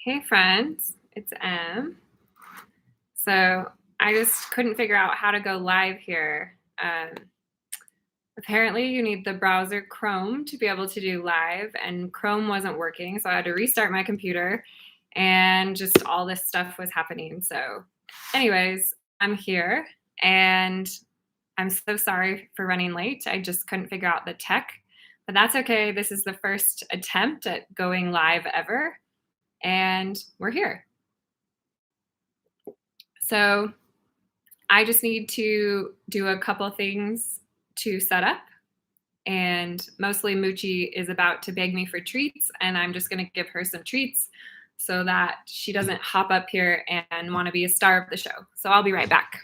Hey friends, it's Em. So I just couldn't figure out how to go live here. Apparently you need the browser Chrome to be able to do live, and Chrome wasn't working, so I had to restart my computer and just all this stuff was happening. So anyways, I'm here and I'm so sorry for running late. I just couldn't figure out the tech, but that's okay. This is the first attempt at going live ever, and we're here. So I just need to do a couple things to set up. And mostly Moochie is about to beg me for treats, and I'm just going to give her some treats so that she doesn't hop up here and want to be a star of the show. So I'll be right back.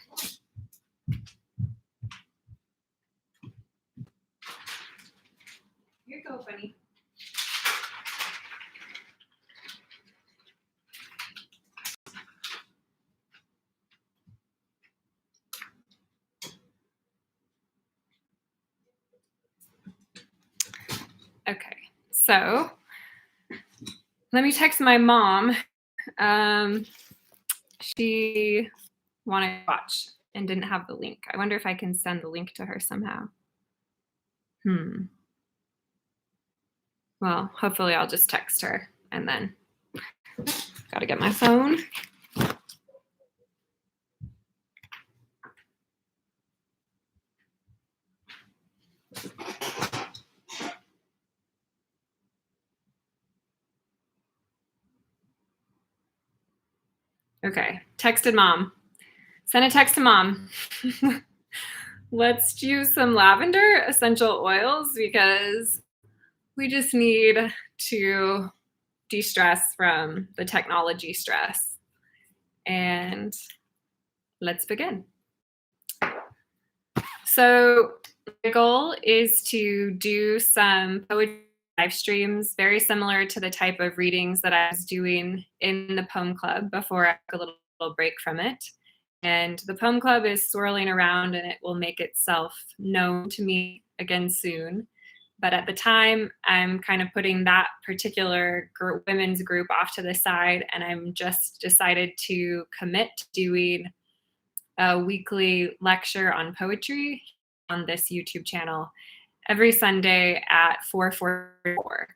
Here you go, bunny. Okay, so let me text my mom. She wanted to watch and didn't have the link. I wonder if I can send the link to her somehow. Well, hopefully I'll just text her and then gotta get my phone. Okay, texted mom. Send a text to mom. Let's use some lavender essential oils because we just need to de-stress from the technology stress. And let's begin. So my goal is to do some poetry live streams, very similar to the type of readings that I was doing in the poem club before I took a little break from it. And the poem club is swirling around and it will make itself known to me again soon. But at the time, I'm kind of putting that particular women's group off to the side, and I'm just decided to commit to doing a weekly lecture on poetry on this YouTube channel every Sunday at 4:44.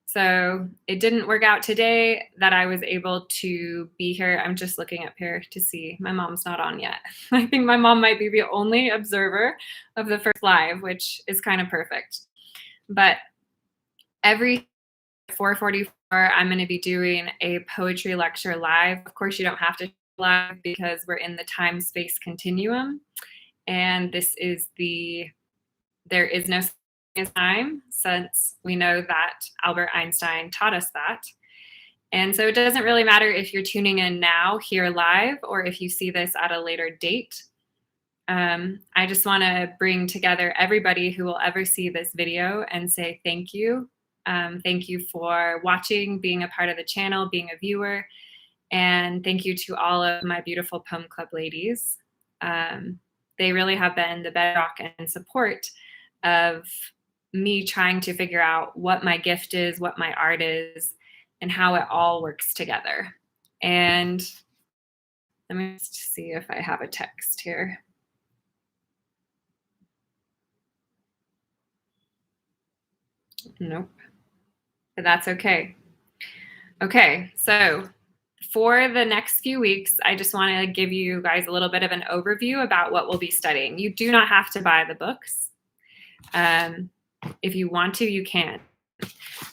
So it didn't work out today that I was able to be here. I'm just looking up here to see. My mom's not on yet. I think my mom might be the only observer of the first live, which is kind of perfect. But every 4:44, I'm going to be doing a poetry lecture live. Of course, you don't have to live because we're in the time-space continuum. And this is there is no time, since we know that Albert Einstein taught us that. And so it doesn't really matter if you're tuning in now here live or if you see this at a later date. I just want to bring together everybody who will ever see this video and say thank you. Thank you for watching, being a part of the channel, being a viewer, and thank you to all of my beautiful Poem Club ladies. They really have been the bedrock and support of me trying to figure out what my gift is, what my art is, and how it all works together. And let me just see if I have a text here. Nope, but that's okay. Okay, so for the next few weeks, I just want to give you guys a little bit of an overview about what we'll be studying. You do not have to buy the books. If you want to, you can.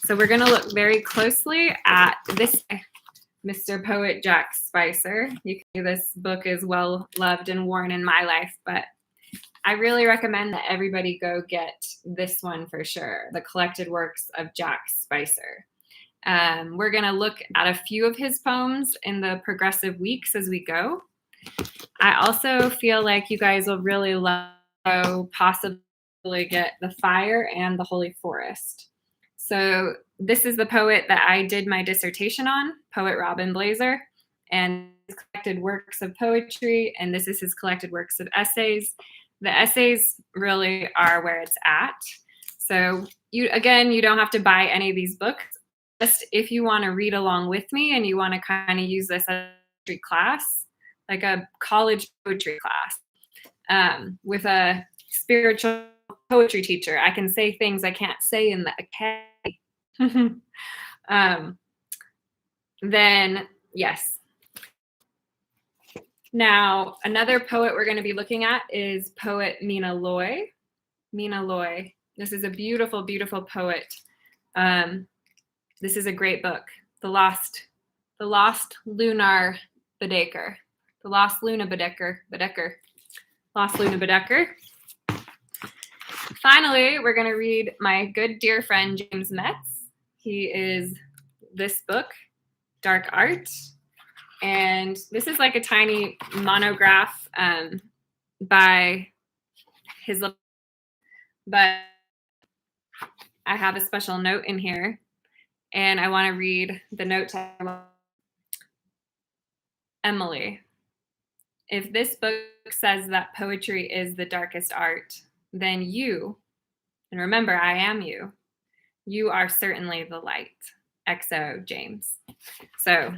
So we're going to look very closely at this Mr. Poet Jack Spicer. You can see this book is well loved and worn in my life, but I really recommend that everybody go get this one for sure, The Collected Works of Jack Spicer. We're going to look at a few of his poems in the progressive weeks as we go. I also feel like you guys will really love possibly get The Fire and The Holy Forest. So this is the poet that I did my dissertation on, poet Robin Blazer, and his collected works of poetry, and this is his collected works of essays. The essays really are where it's at. So you don't have to buy any of these books. just if you want to read along with me and you want to kind of use this as a class, like a college poetry class, with a spiritual poetry teacher. I can say things I can't say in the academy. Then, yes. Now, another poet we're going to be looking at is poet Mina Loy. Mina Loy. This is a beautiful, beautiful poet. This is a great book, The Lost Lunar Baedeker. The Lost Luna Baedeker. Lost Luna Baedeker. Finally, we're going to read my good dear friend James Metz. He is this book, Dark Art. And this is like a tiny monograph by his little, but I have a special note in here. And I want to read the note to Emily. If this book says that poetry is the darkest art, then you, and remember, I am you are certainly the light. XO, James. So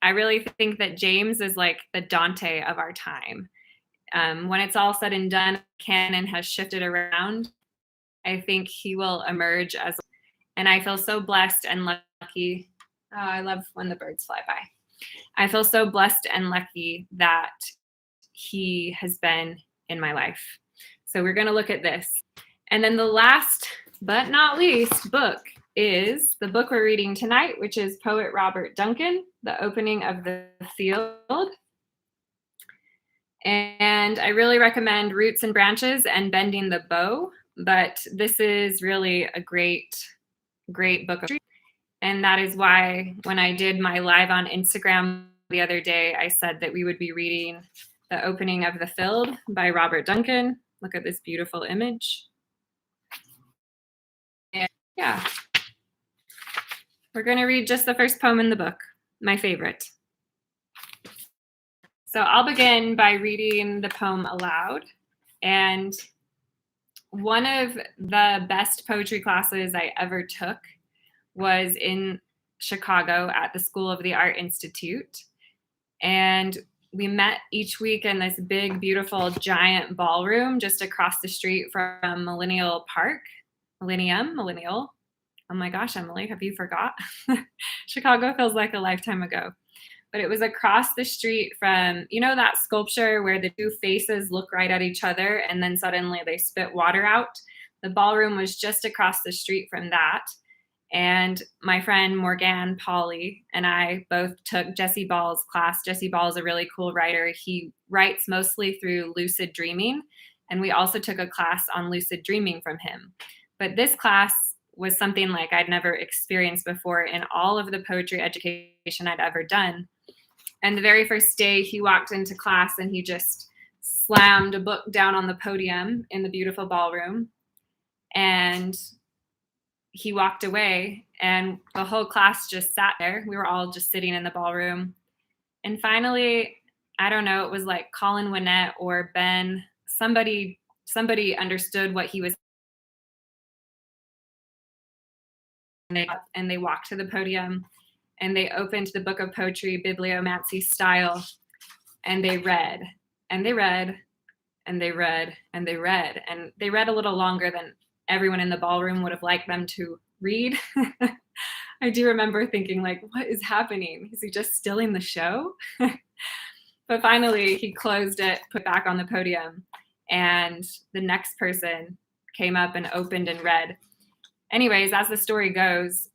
I really think that James is like the Dante of our time. When it's all said and done, canon has shifted around. I think he will emerge as, and I feel so blessed and lucky. Oh, I love when the birds fly by. I feel so blessed and lucky that he has been in my life. So we're going to look at this. And then the last but not least book is the book we're reading tonight, which is poet Robert Duncan, The Opening of the Field. And I really recommend Roots and Branches and Bending the Bow, but this is really a great book. And that is why when I did my live on Instagram the other day, I said that we would be reading The Opening of the Field by Robert Duncan. Look at this beautiful image. And yeah, we're going to read just the first poem in the book, my favorite. So I'll begin by reading the poem aloud. And one of the best poetry classes I ever took was in Chicago at the School of the Art Institute. And we met each week in this big, beautiful, giant ballroom just across the street from Millennial. Oh my gosh, Emily, have you forgot? Chicago feels like a lifetime ago. But it was across the street from, you know, that sculpture where the two faces look right at each other and then suddenly they spit water out? The ballroom was just across the street from that. And my friend Morgan Pauley and I both took Jesse Ball's class. Jesse Ball is a really cool writer. He writes mostly through lucid dreaming. And we also took a class on lucid dreaming from him. But this class was something like I'd never experienced before in all of the poetry education I'd ever done. And the very first day he walked into class and he just slammed a book down on the podium in the beautiful ballroom. And he walked away and the whole class just sat there. We were all just sitting in the ballroom. And finally, I don't know, it was like Colin Winnett or Ben, somebody understood what he was saying, and they walked to the podium and they opened the book of poetry, bibliomancy style, and they read, and they read, and they read, and they read, and they read a little longer than everyone in the ballroom would have liked them to read. I do remember thinking, like, what is happening? Is he just stilling the show? But finally, he closed it, put back on the podium, and the next person came up and opened and read. Anyways, as the story goes,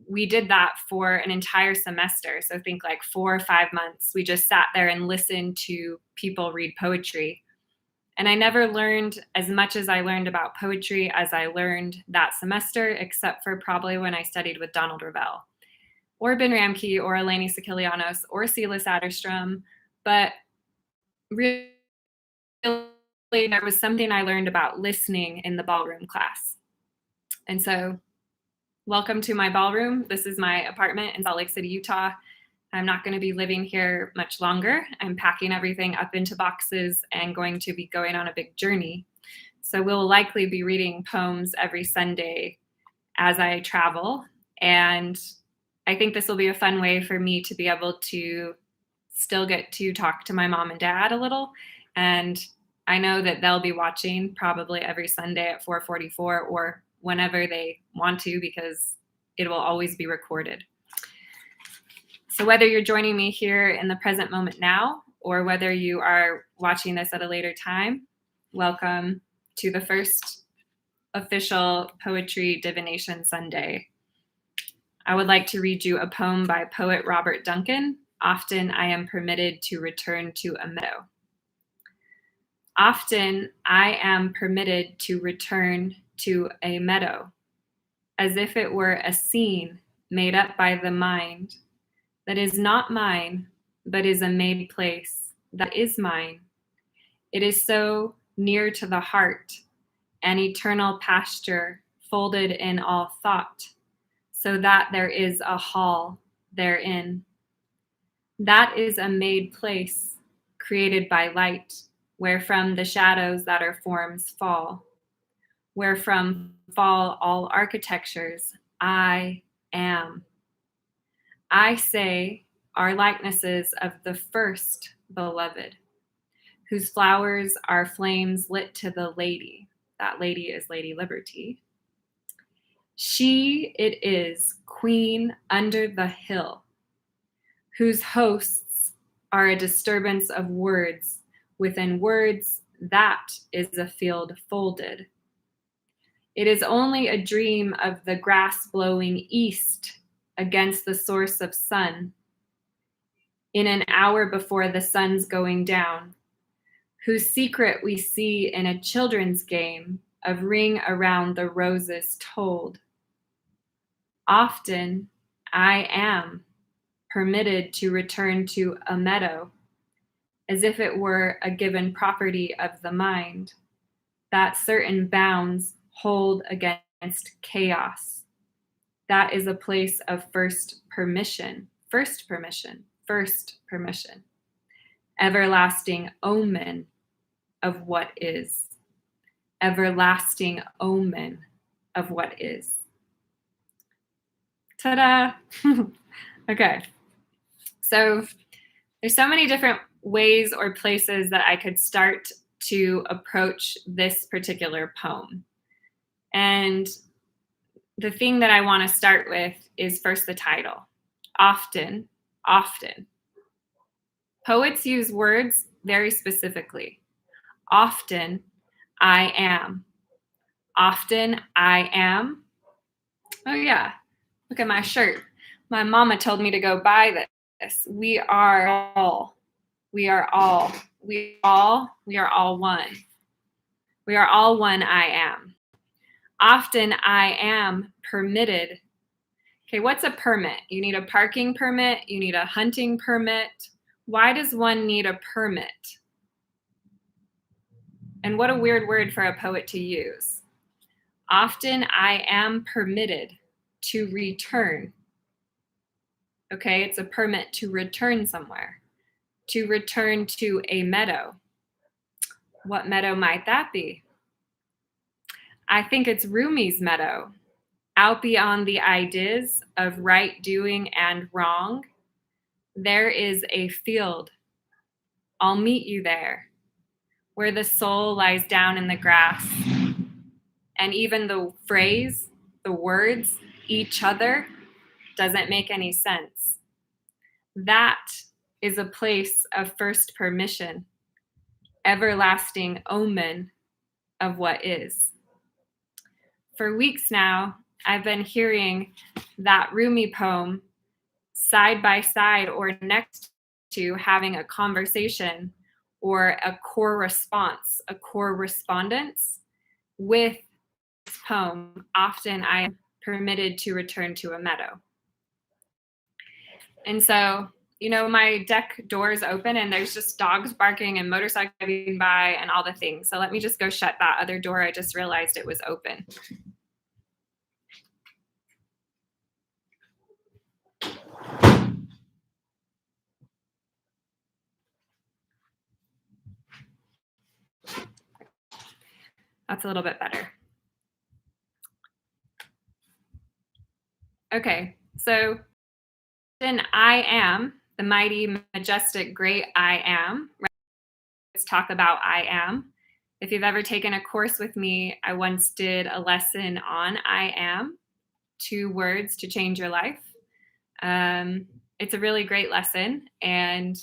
we did that for an entire semester. So think like 4 or 5 months. We just sat there and listened to people read poetry. And I never learned as much as I learned about poetry as I learned that semester, except for probably when I studied with Donald Ravel or Ben Ramke or Eleni Sakilianos or Silas Adderstrom. But really, there was something I learned about listening in the ballroom class. And so welcome to my ballroom. This is my apartment in Salt Lake City, Utah. I'm not going to be living here much longer. I'm packing everything up into boxes and going to be going on a big journey. So we'll likely be reading poems every Sunday as I travel. And I think this will be a fun way for me to be able to still get to talk to my mom and dad a little. And I know that they'll be watching probably every Sunday at 4:44 or whenever they want to, because it will always be recorded. So whether you're joining me here in the present moment now, or whether you are watching this at a later time, welcome to the first official Poetry Divination Sunday. I would like to read you a poem by poet Robert Duncan. Often I am permitted to return to a meadow. Often I am permitted to return to a meadow, as if it were a scene made up by the mind that is not mine, but is a made place that is mine. It is so near to the heart, an eternal pasture folded in all thought, so that there is a hall therein. That is a made place created by light, wherefrom the shadows that are forms fall, wherefrom fall all architectures. I am. I say are likenesses of the first beloved, whose flowers are flames lit to the lady. That lady is Lady Liberty. She it is, queen under the hill, whose hosts are a disturbance of words within words. That is a field folded. It is only a dream of the grass blowing east against the source of sun, in an hour before the sun's going down, whose secret we see in a children's game of ring around the roses told. Often I am permitted to return to a meadow, as if it were a given property of the mind, that certain bounds hold against chaos. That is a place of first permission, everlasting omen of what is, everlasting omen of what is. Ta-da! Okay, so there's so many different ways or places that I could start to approach this particular poem. And the thing that I want to start with is first the title. Often. Poets use words very specifically. Often I am. Often I am. Oh yeah, look at my shirt. My mama told me to go buy this. We are all one. We are all one. We are all one I am. Often I am permitted. Okay, what's a permit? You need a parking permit. You need a hunting permit. Why does one need a permit? And what a weird word for a poet to use. Often I am permitted to return. Okay, it's a permit to return somewhere, to return to a meadow. What meadow might that be? I think it's Rumi's meadow. Out beyond the ideas of right doing and wrong, there is a field. I'll meet you there, where the soul lies down in the grass. And even the phrase, the words, each other, doesn't make any sense. That is a place of first permission, everlasting omen of what is. For weeks now, I've been hearing that Rumi poem side by side or next to having a conversation or a correspondence with this poem. Often I am permitted to return to a meadow. And so, you know, my deck door is open and there's just dogs barking and motorcycles driving by and all the things. So let me just go shut that other door. I just realized it was open. That's a little bit better. Okay, so then I am, the mighty, majestic, great I am. Let's talk about I am. If you've ever taken a course with me, I once did a lesson on I am, 2 words to change your life. It's a really great lesson, and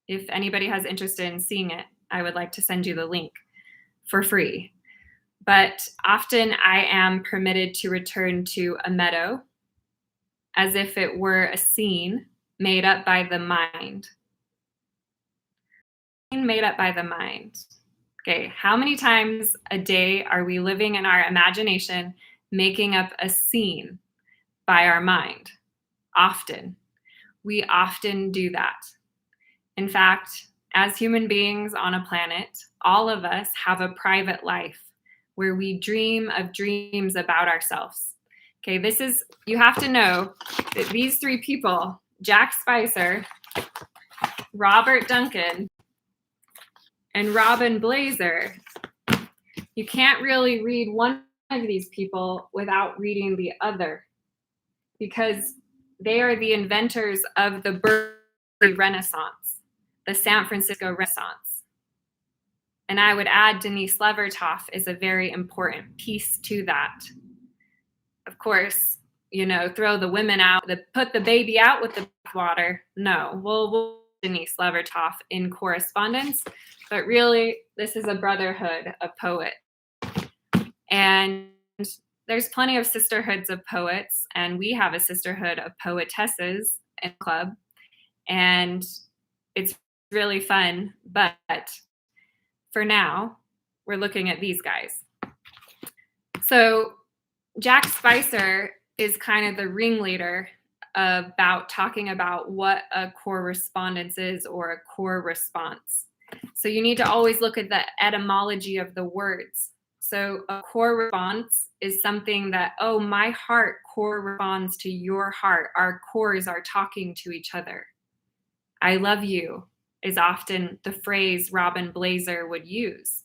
if anybody has interest in seeing it, I would like to send you the link for free. But often I am permitted to return to a meadow as if it were a scene made up by the mind. Made up by the mind. Okay, how many times a day are we living in our imagination, making up a scene by our mind? Often. We often do that. In fact, as human beings on a planet, all of us have a private life where we dream of dreams about ourselves. Okay, you have to know that these 3 people, Jack Spicer, Robert Duncan, and Robin Blazer, you can't really read one of these people without reading the other, because they are the inventors of the Berkeley Renaissance, the San Francisco Renaissance. And I would add Denise Levertov is a very important piece to that. Of course, throw the women out, put the baby out with the water. No, we'll Denise Levertov in correspondence, but really, this is a brotherhood of poets. And there's plenty of sisterhoods of poets, and we have a sisterhood of poetesses in the club, and it's really fun. But for now, we're looking at these guys. So Jack Spicer is kind of the ringleader about talking about what a correspondence is, or a core response. So you need to always look at the etymology of the words. So a core response is something that, oh, my heart corresponds to your heart. Our cores are talking to each other. I love you is often the phrase Robin Blazer would use.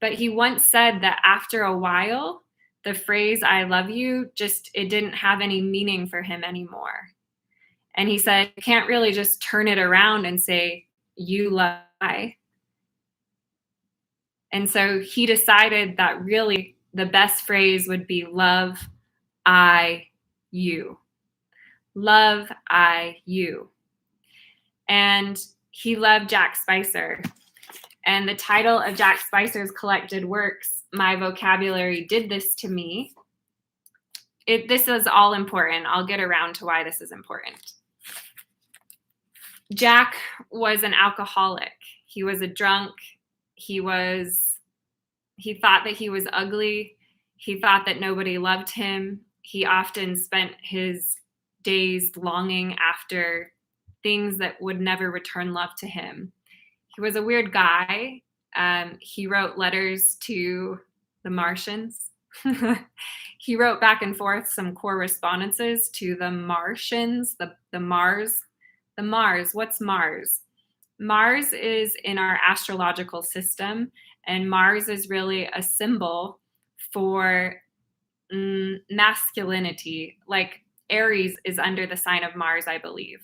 But he once said that after a while, the phrase I love you, it didn't have any meaning for him anymore. And he said, you can't really just turn it around and say, you love I. And so he decided that really the best phrase would be love I you. Love I you. And he loved Jack Spicer. And the title of Jack Spicer's collected works, My Vocabulary Did This to Me. This is all important. I'll get around to why this is important. Jack was an alcoholic. He was a drunk. He thought that he was ugly. He thought that nobody loved him. He often spent his days longing after things that would never return love to him. He was a weird guy. He wrote letters to the Martians. He wrote back and forth some correspondences to the Martians, the Mars. The Mars, what's Mars? Mars is in our astrological system, and Mars is really a symbol for masculinity. Like Aries is under the sign of Mars, I believe.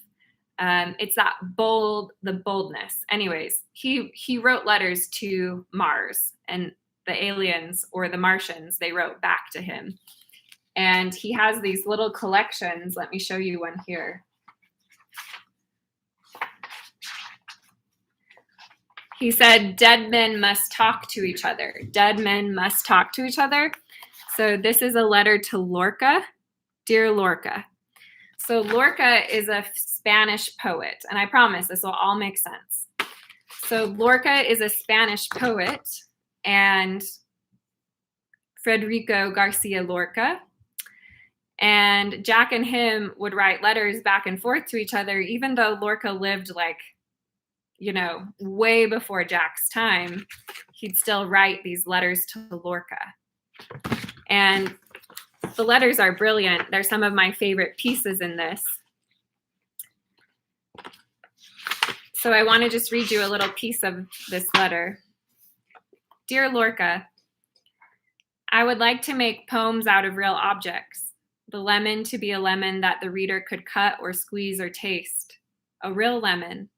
It's the boldness. Anyways, he wrote letters to Mars, and the aliens, or the Martians, they wrote back to him. And he has these little collections. Let me show you one here. He said, dead men must talk to each other. Dead men must talk to each other. So this is a letter to Lorca. Dear Lorca. So Lorca is a Spanish poet, and I promise this will all make sense. So Lorca is a Spanish poet, and Federico Garcia Lorca. And Jack and him would write letters back and forth to each other, even though Lorca lived way before Jack's time. He'd still write these letters to Lorca. And the letters are brilliant. They're some of my favorite pieces in this. So I want to just read you a little piece of this letter. Dear Lorca, I would like to make poems out of real objects. The lemon to be a lemon that the reader could cut or squeeze or taste. A real lemon,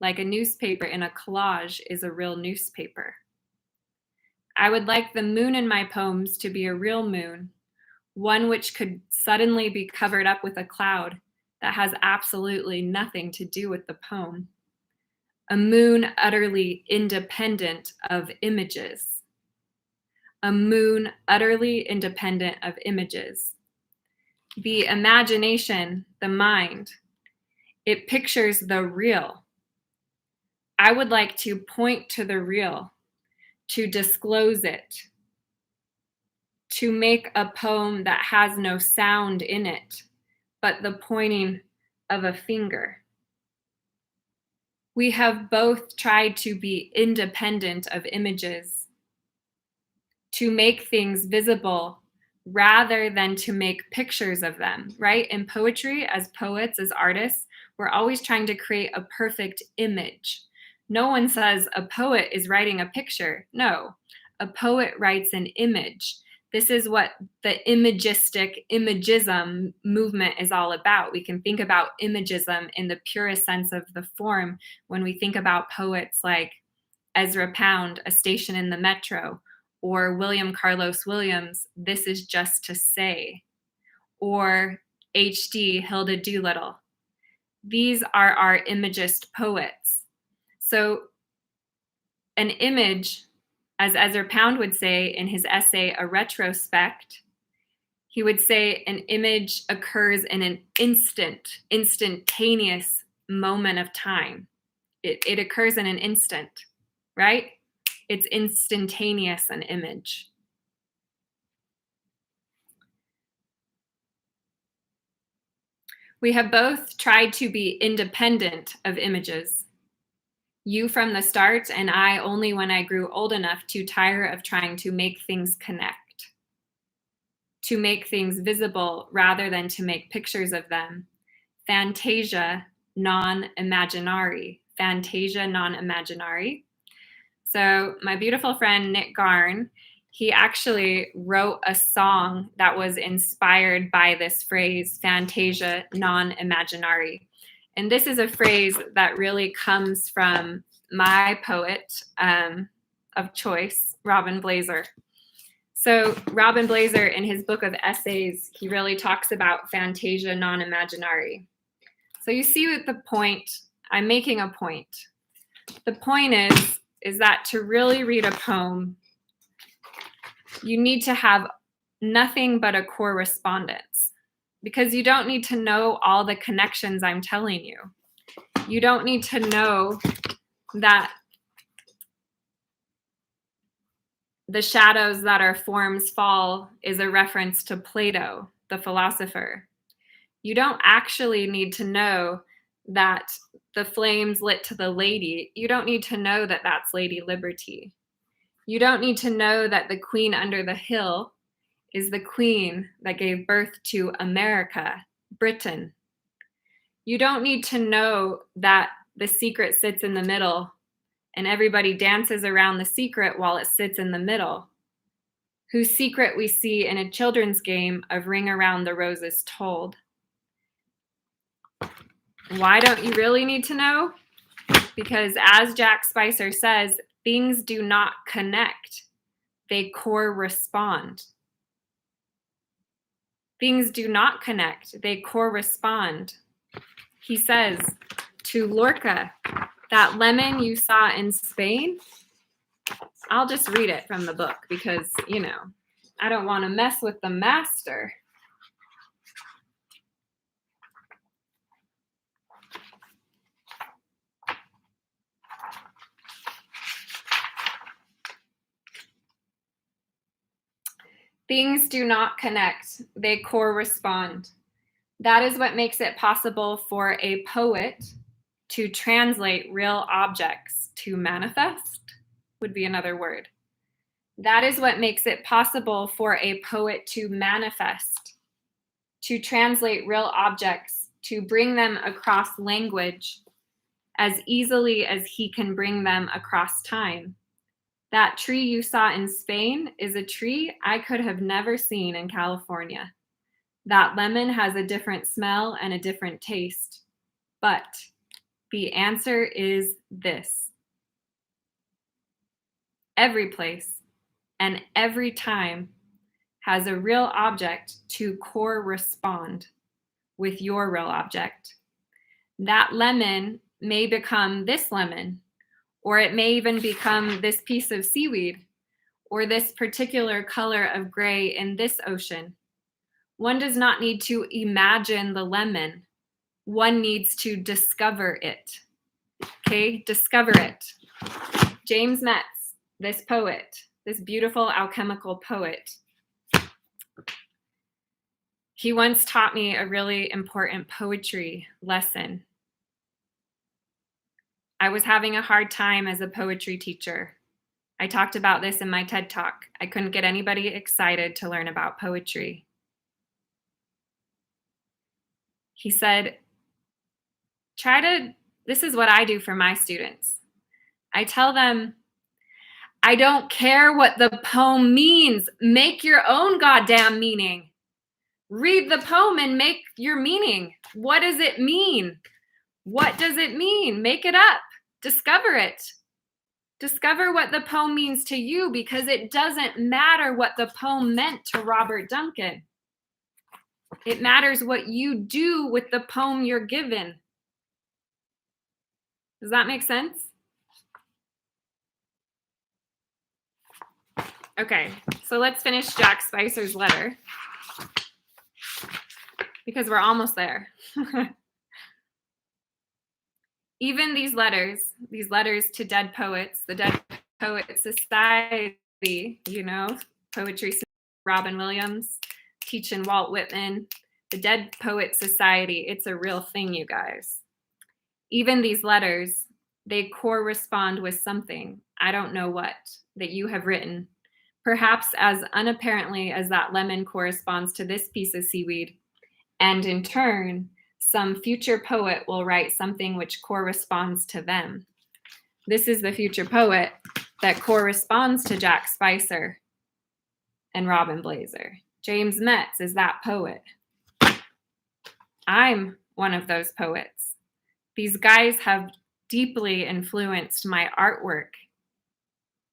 like a newspaper in a collage, is a real newspaper. I would like the moon in my poems to be a real moon, one which could suddenly be covered up with a cloud that has absolutely nothing to do with the poem. A moon utterly independent of images. A moon utterly independent of images. The imagination, the mind, it pictures the real. I would like to point to the real, to disclose it, to make a poem that has no sound in it, but the pointing of a finger. We have both tried to be independent of images, to make things visible rather than to make pictures of them, right? In poetry, as poets, as artists, we're always trying to create a perfect image. No one says a poet is writing a picture. No, a poet writes an image. This is what the imagism movement is all about. We can think about imagism in the purest sense of the form when we think about poets like Ezra Pound, A Station in the Metro, or William Carlos Williams, This Is Just to Say, or H.D. Hilda Doolittle. These are our imagist poets. So an image, as Ezra Pound would say in his essay, A Retrospect, he would say an image occurs in an instantaneous moment of time. It occurs in an instant, right? It's instantaneous, an image. We have both tried to be independent of images. You from the start, and I only when I grew old enough to tire of trying to make things connect, to make things visible rather than to make pictures of them. Fantasia non-imaginari. Fantasia non-imaginari. So my beautiful friend Nick Garn, he actually wrote a song that was inspired by this phrase, Fantasia non-imaginari. And this is a phrase that really comes from my poet of choice, Robin Blazer. So Robin Blazer, in his book of essays, he really talks about Fantasia non-imaginari. So you see with the point, I'm making a point. The point is that to really read a poem, you need to have nothing but a correspondence, because you don't need to know all the connections I'm telling you. You don't need to know that the shadows that our forms fall is a reference to Plato, the philosopher. You don't actually need to know that the flames lit to the lady. You don't need to know that that's Lady Liberty. You don't need to know that the queen under the hill is the queen that gave birth to America, Britain. You don't need to know that the secret sits in the middle and everybody dances around the secret while it sits in the middle, whose secret we see in a children's game of Ring Around the Roses Told. Why don't you really need to know? Because as Jack Spicer says, things do not connect, they correspond. Things do not connect, they correspond. He says to Lorca, that lemon you saw in Spain, I'll just read it from the book because, I don't want to mess with the master. Things do not connect, they correspond. That is what makes it possible for a poet to translate real objects, to manifest would be another word. That is what makes it possible for a poet to manifest, to translate real objects, to bring them across language as easily as he can bring them across time. That tree you saw in Spain is a tree I could have never seen in California. That lemon has a different smell and a different taste. But the answer is this. Every place and every time has a real object to correspond with your real object. That lemon may become this lemon, or it may even become this piece of seaweed, or this particular color of gray in this ocean. One does not need to imagine the lemon. One needs to discover it. Okay, discover it. James Metz, this poet, this beautiful alchemical poet, he once taught me a really important poetry lesson. I was having a hard time as a poetry teacher. I talked about this in my TED Talk. I couldn't get anybody excited to learn about poetry. He said, this is what I do for my students. I tell them, I don't care what the poem means. Make your own goddamn meaning. Read the poem and make your meaning. What does it mean? What does it mean? Make it up. Discover it. Discover what the poem means to you, because it doesn't matter what the poem meant to Robert Duncan. It matters what you do with the poem you're given. Does that make sense? Okay, so let's finish Jack Spicer's letter, because we're almost there. Even these letters to dead poets, the Dead Poet Society, poetry, Robin Williams, teaching Walt Whitman, the Dead Poet Society, it's a real thing, you guys. Even these letters, they correspond with something, I don't know what, that you have written, perhaps as unapparently as that lemon corresponds to this piece of seaweed, and in turn, some future poet will write something which corresponds to them. This is the future poet that corresponds to Jack Spicer and Robin Blazer. James Metz is that poet. I'm one of those poets. These guys have deeply influenced my artwork.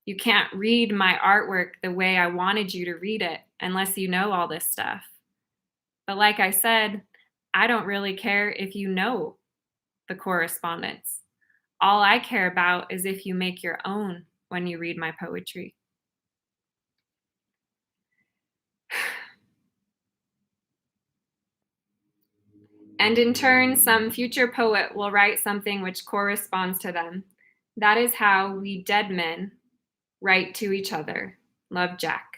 You can't read my artwork the way I wanted you to read it unless you know all this stuff. But like I said, I don't really care if you know the correspondence. All I care about is if you make your own when you read my poetry. And in turn, some future poet will write something which corresponds to them. That is how we dead men write to each other. Love, Jack.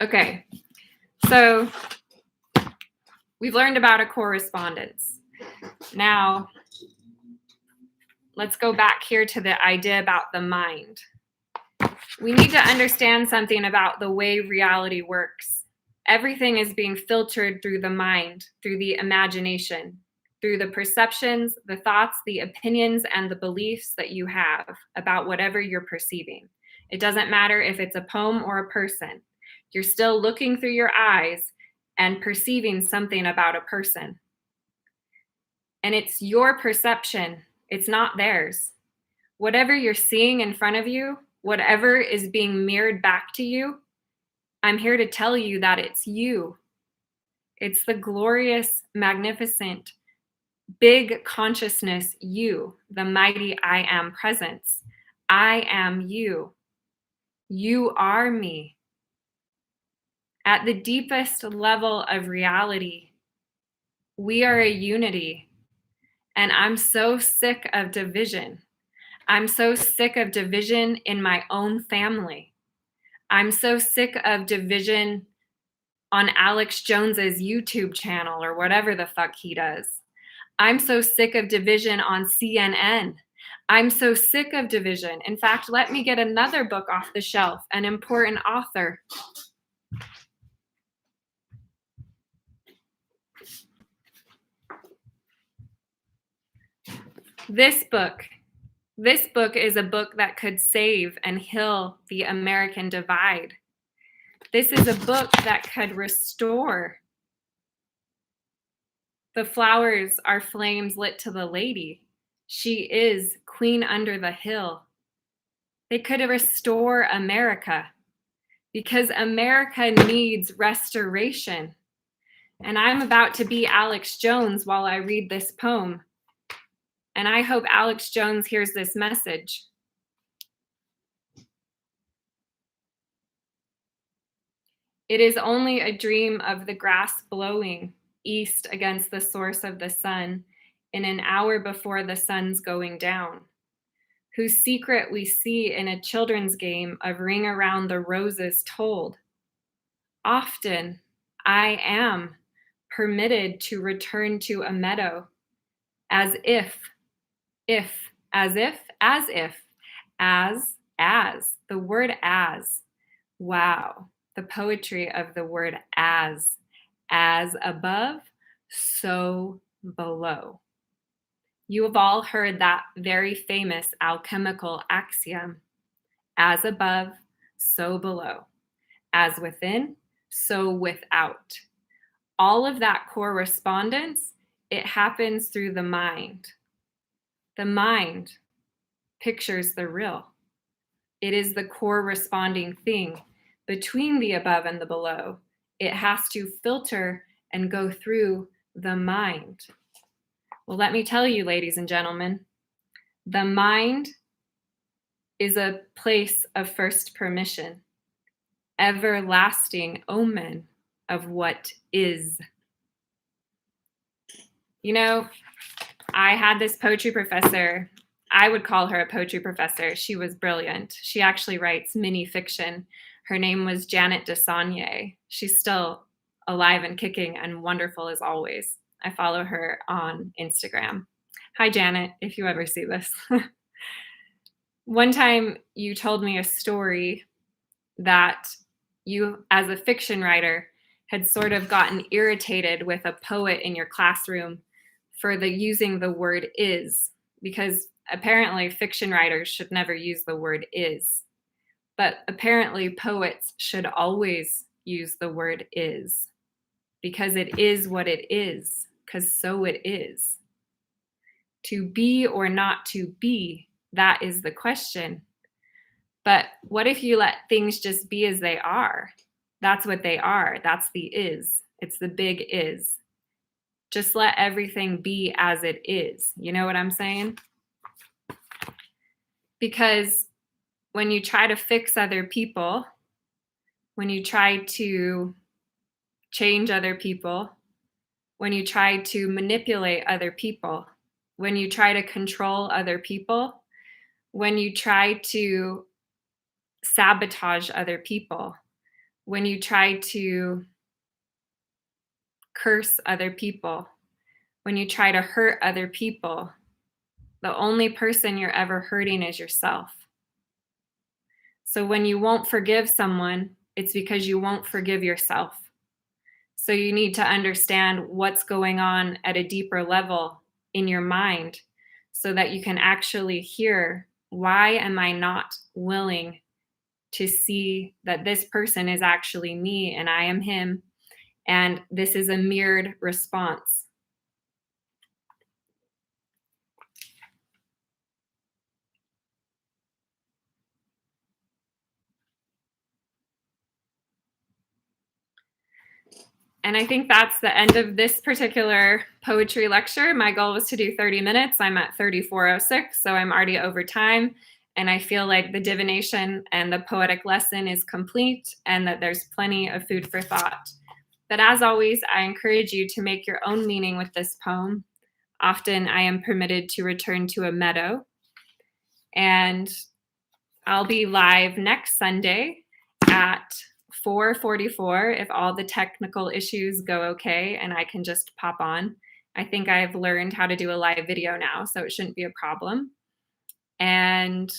Okay, so we've learned about a correspondence. Now, let's go back here to the idea about the mind. We need to understand something about the way reality works. Everything is being filtered through the mind, through the imagination, through the perceptions, the thoughts, the opinions, and the beliefs that you have about whatever you're perceiving. It doesn't matter if it's a poem or a person. You're still looking through your eyes and perceiving something about a person. And it's your perception. It's not theirs. Whatever you're seeing in front of you, whatever is being mirrored back to you, I'm here to tell you that it's you. It's the glorious, magnificent, big consciousness you, the mighty I am presence. I am you. You are me. At the deepest level of reality, we are a unity. And I'm so sick of division. I'm so sick of division in my own family. I'm so sick of division on Alex Jones's YouTube channel or whatever the fuck he does. I'm so sick of division on CNN. I'm so sick of division. In fact, let me get another book off the shelf, an important author. This book is a book that could save and heal the American divide. This is a book that could restore. The flowers are flames lit to the lady. She is queen under the hill. They could restore America because America needs restoration. And I'm about to be Alex Jones while I read this poem. And I hope Alex Jones hears this message. It is only a dream of the grass blowing east against the source of the sun in an hour before the sun's going down, whose secret we see in a children's game of ring around the roses told. Often I am permitted to return to a meadow as if, the word as. Wow, the poetry of the word as above, so below. You have all heard that very famous alchemical axiom, as above, so below, as within, so without. All of that correspondence, it happens through the mind. The mind pictures the real. It is the corresponding thing between the above and the below. It has to filter and go through the mind. Well, let me tell you, ladies and gentlemen, the mind is a place of first permission, everlasting omen of what is. You know, I had this poetry professor. I would call her a poetry professor. She was brilliant. She actually writes mini fiction. Her name was Janet Desagnier. She's still alive and kicking and wonderful as always. I follow her on Instagram. Hi, Janet, if you ever see this. One time you told me a story that you, as a fiction writer, had sort of gotten irritated with a poet in your classroom for the using the word is, because apparently fiction writers should never use the word is. But apparently poets should always use the word is, because it is what it is, because so it is. To be or not to be, that is the question. But what if you let things just be as they are? That's what they are. That's the is. It's the big is. Just let everything be as it is. You know what I'm saying? Because when you try to fix other people, when you try to change other people, when you try to manipulate other people, when you try to control other people, when you try to sabotage other people, when you try to curse other people, when you try to hurt other people, the only person you're ever hurting is yourself. So when you won't forgive someone, it's because you won't forgive yourself. So you need to understand what's going on at a deeper level in your mind so that you can actually hear, why am I not willing to see that this person is actually me and I am him, and this is a mirrored response. And I think that's the end of this particular poetry lecture. My goal was to do 30 minutes. I'm at 34:06, so I'm already over time. And I feel like the divination and the poetic lesson is complete and that there's plenty of food for thought. But as always, I encourage you to make your own meaning with this poem. Often I am permitted to return to a meadow. And I'll be live next Sunday at 4:44 if all the technical issues go okay and I can just pop on. I think I've learned how to do a live video now, so it shouldn't be a problem. And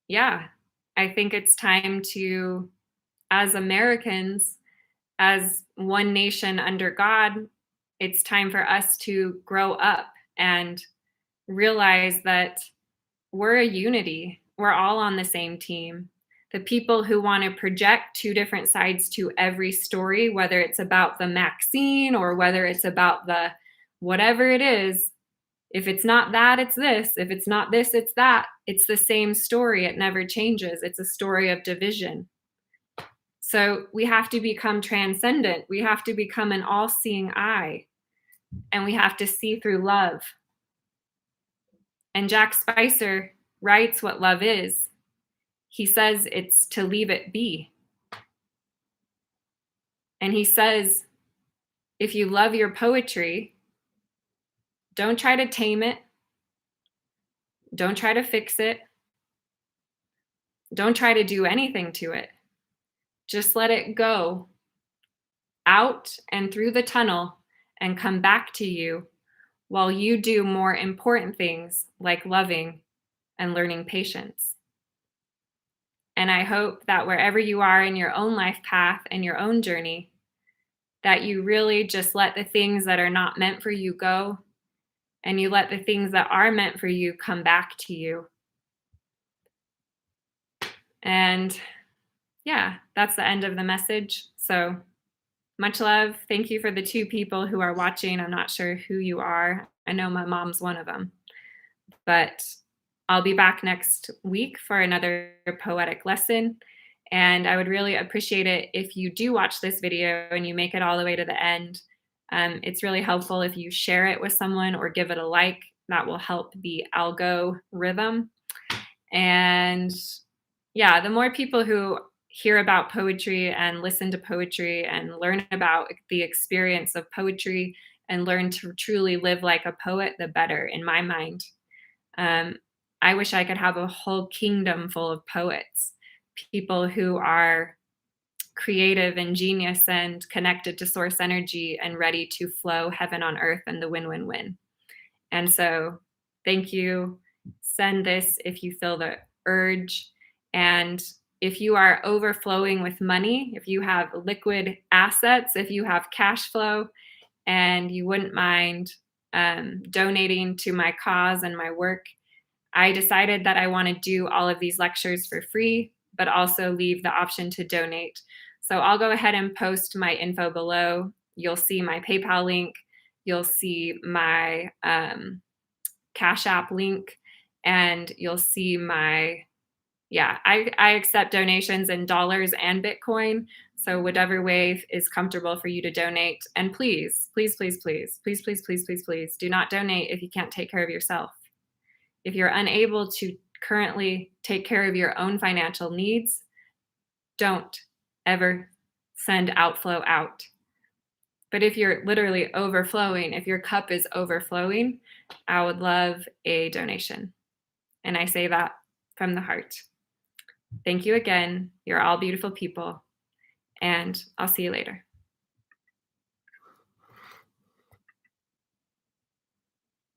yeah, I think it's time to, as Americans, as one nation under God, it's time for us to grow up and realize that we're a unity. We're all on the same team. The people who want to project two different sides to every story, whether it's about the Maxine or whether it's about the whatever it is, if it's not that, it's this. If it's not this, it's that. It's the same story. It never changes. It's a story of division. So we have to become transcendent. We have to become an all-seeing eye, and we have to see through love. And Jack Spicer writes what love is. He says it's to leave it be. And he says, if you love your poetry, don't try to tame it. Don't try to fix it. Don't try to do anything to it. Just let it go out and through the tunnel and come back to you while you do more important things like loving and learning patience. And I hope that wherever you are in your own life path and your own journey, that you really just let the things that are not meant for you go, and you let the things that are meant for you come back to you. And yeah, that's the end of the message. So much love. Thank you for the 2 people who are watching. I'm not sure who you are. I know my mom's one of them. But I'll be back next week for another poetic lesson. And I would really appreciate it if you do watch this video and you make it all the way to the end. It's really helpful if you share it with someone or give it a like. That will help the algorithm. And yeah, the more people who hear about poetry and listen to poetry and learn about the experience of poetry and learn to truly live like a poet, the better, in my mind. I wish I could have a whole kingdom full of poets, people who are creative and genius and connected to source energy and ready to flow heaven on earth and the win-win-win. And so thank you. Send this if you feel the urge. And if you are overflowing with money, if you have liquid assets, if you have cash flow, and you wouldn't mind donating to my cause and my work, I decided that I want to do all of these lectures for free, but also leave the option to donate. So I'll go ahead and post my info below. You'll see my PayPal link. You'll see my Cash App link, and you'll see my, I accept donations in dollars and Bitcoin. So whatever way is comfortable for you to donate. And please, please, please, please, please, please, please, please, please do not donate if you can't take care of yourself. If you're unable to currently take care of your own financial needs, don't ever send outflow out. But if you're literally overflowing, if your cup is overflowing, I would love a donation. And I say that from the heart. Thank you again. You're all beautiful people. And I'll see you later.